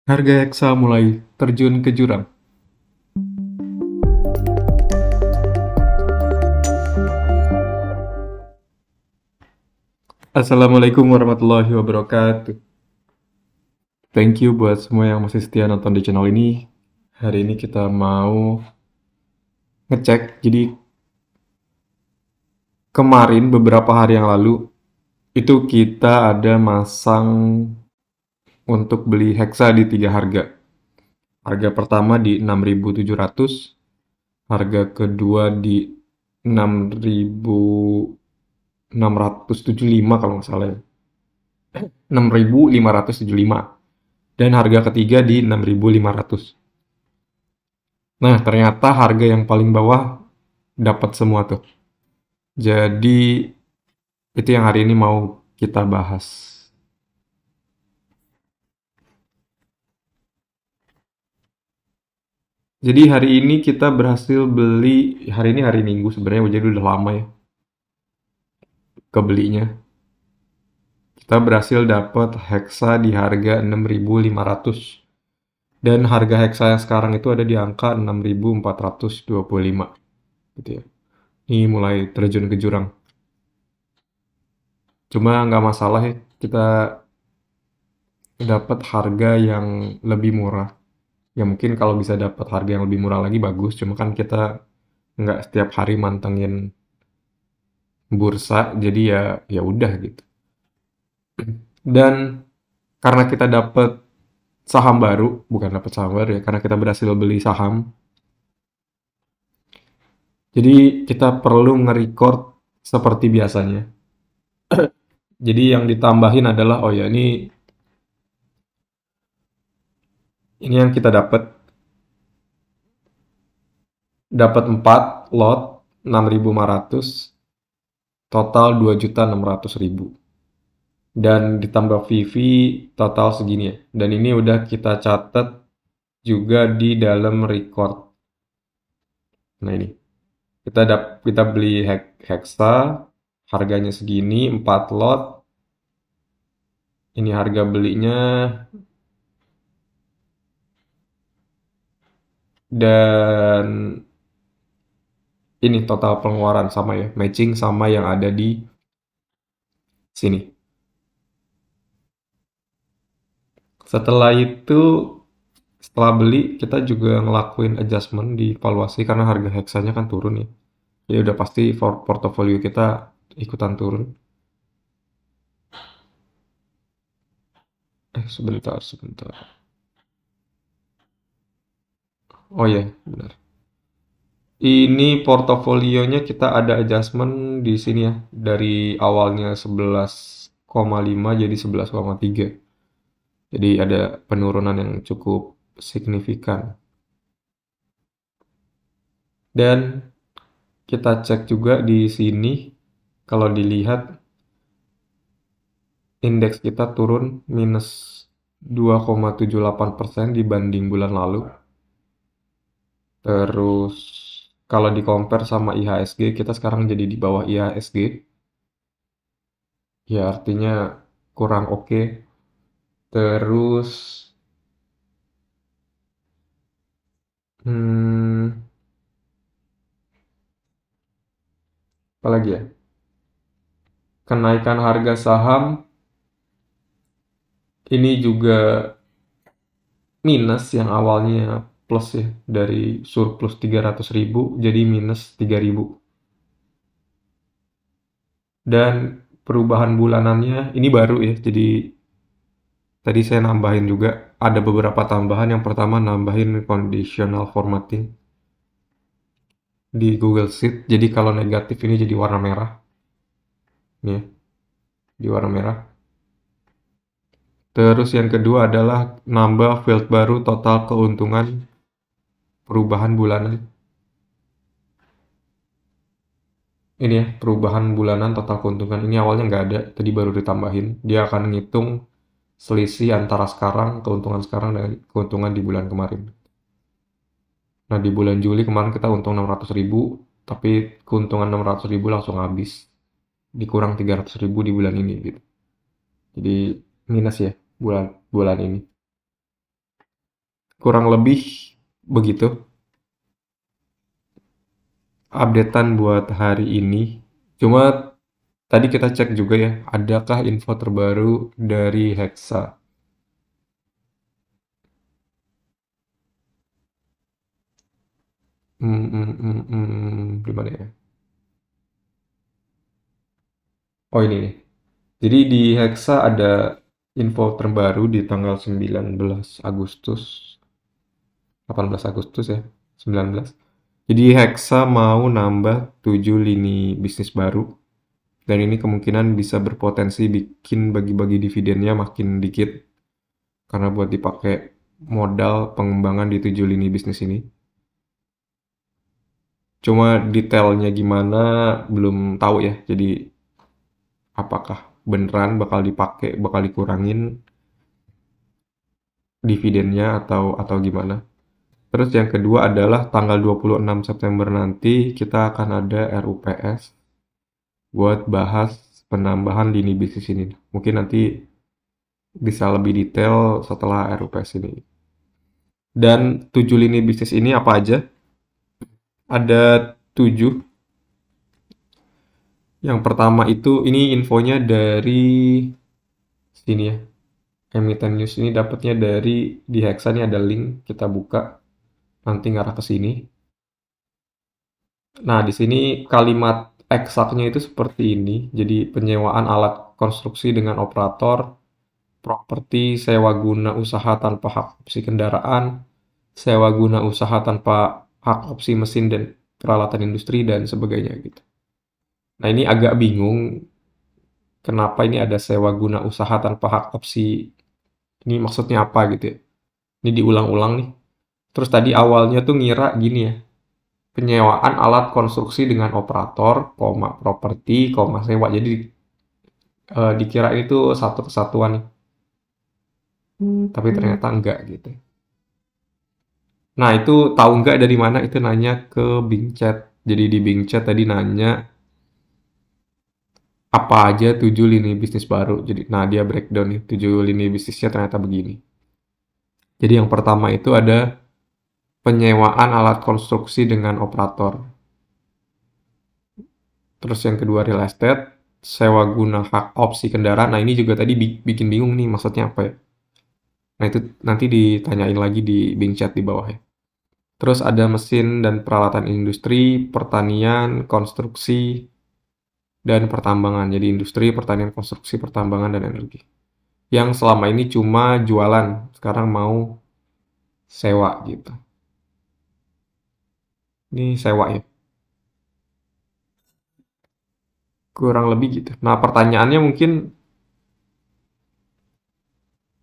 Harga Hexa mulai terjun ke jurang. Assalamualaikum warahmatullahi wabarakatuh. Thank you buat semua yang masih setia nonton di channel ini. Hari ini kita mau ngecek. Jadi kemarin beberapa hari yang lalu itu kita ada masang untuk beli Hexa di 3 harga. Harga pertama di 6.700, harga kedua di 6.675 kalau nggak salah ya. 6.575. Dan harga ketiga di 6.500. Nah, ternyata harga yang paling bawah dapat semua tuh. Jadi, itu yang hari ini mau kita bahas. Jadi hari ini kita berhasil beli, hari ini hari Minggu sebenarnya, jadi udah lama ya kebelinya. Kita berhasil dapat Hexa di harga 6.500. Dan harga Hexa yang sekarang itu ada di angka 6.425 gitu ya. Ini mulai terjun ke jurang. Cuma nggak masalah ya, kita dapat harga yang lebih murah. Ya mungkin kalau bisa dapat harga yang lebih murah lagi bagus, cuma kan kita nggak setiap hari mantengin bursa, jadi ya udah gitu. Dan karena kita dapat saham baru, bukan dapat saham baru ya, karena kita berhasil beli saham, jadi kita perlu nge-record seperti biasanya. Jadi yang ditambahin adalah, oh ya ini yang kita dapat 4 lot 6.500, total 2.600.000. Dan ditambah VV total segini ya. Dan ini udah kita catat juga di dalam record. Nah ini, kita beli Hexa, harganya segini, 4 lot. Ini harga belinya, dan ini total pengeluaran sama ya, matching sama yang ada di sini. Setelah itu, setelah beli, kita juga ngelakuin adjustment di valuasi karena harga Hexanya kan turun ya. Jadi udah pasti portofolio kita ikutan turun. Sebentar. Oh ya, benar. Ini portofolionya kita ada adjustment di sini ya. Dari awalnya 11,5 jadi 11,3. Jadi ada penurunan yang cukup signifikan. Dan kita cek juga di sini, kalau dilihat indeks kita turun minus 2,78% dibanding bulan lalu. Terus kalau di compare sama IHSG, kita sekarang jadi di bawah IHSG. Ya artinya kurang oke. Terus hmm, apa lagi ya? Kenaikan harga saham ini juga minus, yang awalnya plus ya, dari surplus 300.000 jadi minus 3.000. Dan perubahan bulanannya ini baru ya, jadi tadi saya nambahin juga, ada beberapa tambahan. Yang pertama nambahin conditional formatting di Google Sheet, jadi kalau negatif ini jadi warna merah. Nih ya, di warna merah. Terus yang kedua adalah nambah field baru, total keuntungan perubahan bulanan. Ini ya, perubahan bulanan total keuntungan. Ini awalnya nggak ada, tadi baru ditambahin. Dia akan ngitung selisih antara keuntungan sekarang dan keuntungan di bulan kemarin. Nah, di bulan Juli kemarin kita untung 600.000, tapi keuntungan 600.000 langsung habis. Dikurang 300.000 di bulan ini gitu. Jadi minus ya bulan bulan ini. kurang lebih begitu updatean buat hari ini. Cuma tadi kita cek juga ya, adakah info terbaru dari Hexa? Gimana ya? Oh ini nih. Jadi di Hexa ada info terbaru di tanggal 19 Agustus, 18 Agustus ya, 19. Jadi Hexa mau nambah 7 lini bisnis baru dan ini kemungkinan bisa berpotensi bikin bagi-bagi dividennya makin dikit karena buat dipakai modal pengembangan di 7 lini bisnis ini. Cuma detailnya gimana belum tahu ya. Jadi apakah beneran bakal dipakai, bakal dikurangin dividennya atau gimana. Terus yang kedua adalah tanggal 26 September nanti kita akan ada RUPS buat bahas penambahan lini bisnis ini. Mungkin nanti bisa lebih detail setelah RUPS ini. Dan 7 lini bisnis ini apa aja? Ada 7. Yang pertama itu ini infonya dari sini ya. Emiten News ini dapatnya dari di Hexa nih ada link kita buka nanti ngarah ke sini. Nah, di sini kalimat eksaknya itu seperti ini. Jadi penyewaan alat konstruksi dengan operator, properti, sewa guna usaha tanpa hak opsi kendaraan, sewa guna usaha tanpa hak opsi mesin dan peralatan industri dan sebagainya gitu. Nah, ini agak bingung kenapa ini ada sewa guna usaha tanpa hak opsi. Ini maksudnya apa gitu ya? Ini diulang-ulang nih. Terus tadi awalnya tuh ngira gini ya. Penyewaan alat konstruksi dengan operator, koma, properti, koma, sewa. Jadi dikira itu satu kesatuan nih. Tapi ternyata enggak gitu. Nah, itu tahu enggak dari mana? Itu nanya ke Bing Chat. Jadi di Bing Chat tadi nanya apa aja 7 lini bisnis baru. Jadi, nah dia breakdown nih 7 lini bisnisnya ternyata begini. Jadi yang pertama itu ada penyewaan alat konstruksi dengan operator. Terus yang kedua real estate, sewa guna hak opsi kendaraan. Nah, ini juga tadi bikin bingung nih maksudnya apa ya. Nah, itu nanti ditanyain lagi di Bing Chat di bawah ya. Terus ada mesin dan peralatan industri, pertanian, konstruksi, dan pertambangan. Jadi industri, pertanian, konstruksi, pertambangan, dan energi. Yang selama ini cuma jualan, sekarang mau sewa gitu. Ini sewa ya, kurang lebih gitu. Nah, pertanyaannya mungkin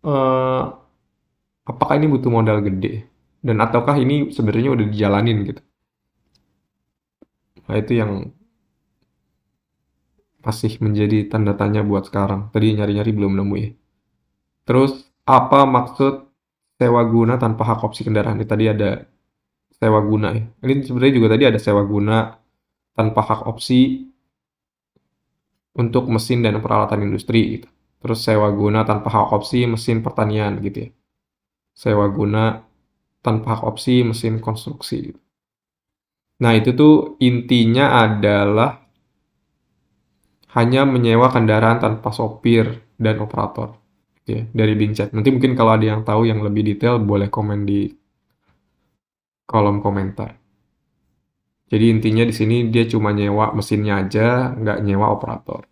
eh, apakah ini butuh modal gede? Dan ataukah ini sebenarnya udah dijalanin gitu? Nah, itu yang masih menjadi tanda tanya buat sekarang. Tadi nyari-nyari belum nemu ya. Terus, apa maksud sewa guna tanpa hak opsi kendaraan? Ini tadi ada sewa guna ya. Ini sebenarnya juga tadi ada sewa guna tanpa hak opsi untuk mesin dan peralatan industri gitu. Terus sewa guna tanpa hak opsi mesin pertanian gitu ya. Sewa guna tanpa hak opsi mesin konstruksi gitu. Nah, itu tuh intinya adalah hanya menyewa kendaraan tanpa sopir dan operator. Oke, dari Bing Chat. Nanti mungkin kalau ada yang tahu yang lebih detail boleh komen di kolom komentar. Jadi intinya di sini dia cuma nyewa mesinnya aja, nggak nyewa operator.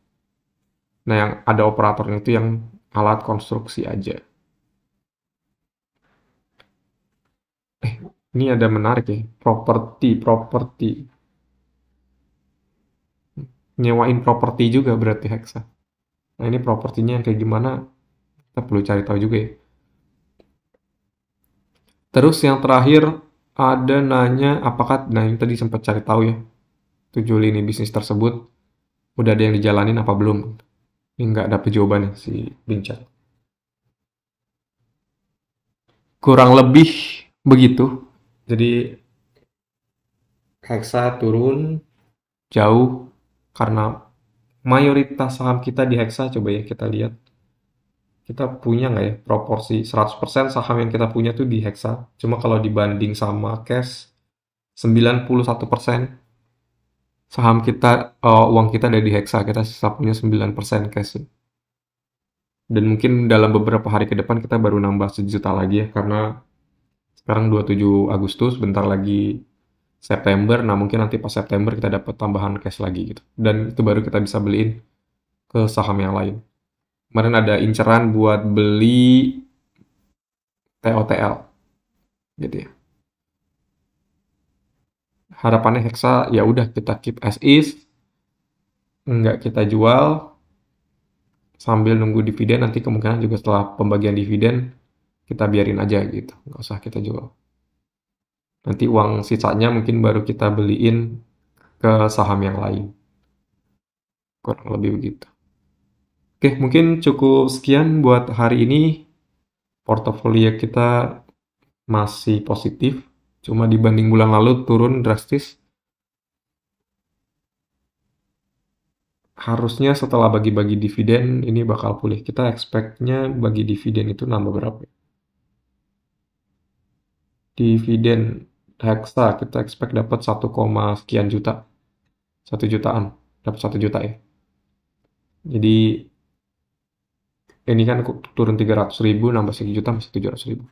Nah, yang ada operatornya itu yang alat konstruksi aja. Ini ada menarik ya, properti. Nyewain properti juga berarti Hexa. Nah, ini propertinya yang kayak gimana? Kita perlu cari tahu juga ya. Terus yang terakhir ada nanya apakah, nah ini tadi sempat cari tahu ya, 7 lini bisnis tersebut udah ada yang dijalanin apa belum? Ini nggak dapet jawabannya si Bincar. Kurang lebih begitu. Jadi Hexa turun jauh karena mayoritas saham kita di Hexa, coba ya kita lihat. kita punya nggak ya proporsi 100% saham yang kita punya tuh di Hexa. Cuma kalau dibanding sama cash 91% saham kita, uang kita ada di Hexa, kita sisa punya 9% cash. Dan mungkin dalam beberapa hari ke depan kita baru nambah 1 juta lagi ya, karena sekarang 27 Agustus, bentar lagi September, nah mungkin nanti pas September kita dapat tambahan cash lagi gitu. Dan itu baru kita bisa beliin ke saham yang lain. Kemarin ada inceran buat beli TOTL gitu ya. Harapannya Hexa ya udah kita keep as is, nggak kita jual sambil nunggu dividen, nanti kemungkinan juga setelah pembagian dividen kita biarin aja gitu, nggak usah kita jual. Nanti uang sisanya mungkin baru kita beliin ke saham yang lain. Kurang lebih begitu. Oke, mungkin cukup sekian buat hari ini. Portofolio kita masih positif, cuma dibanding bulan lalu turun drastis. Harusnya setelah bagi-bagi dividen ini bakal pulih. Kita expect-nya bagi dividen itu nambah berapa? Dividen Hexa kita expect dapat 1, sekian juta. 1 jutaan. Dapat 1 juta ya. Jadi ini kan turun 300.000 nambah 1 juta masih 700.000.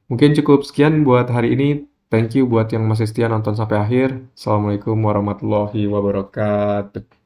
Mungkin cukup sekian buat hari ini. Thank you buat yang masih setia nonton sampai akhir. Assalamualaikum warahmatullahi wabarakatuh.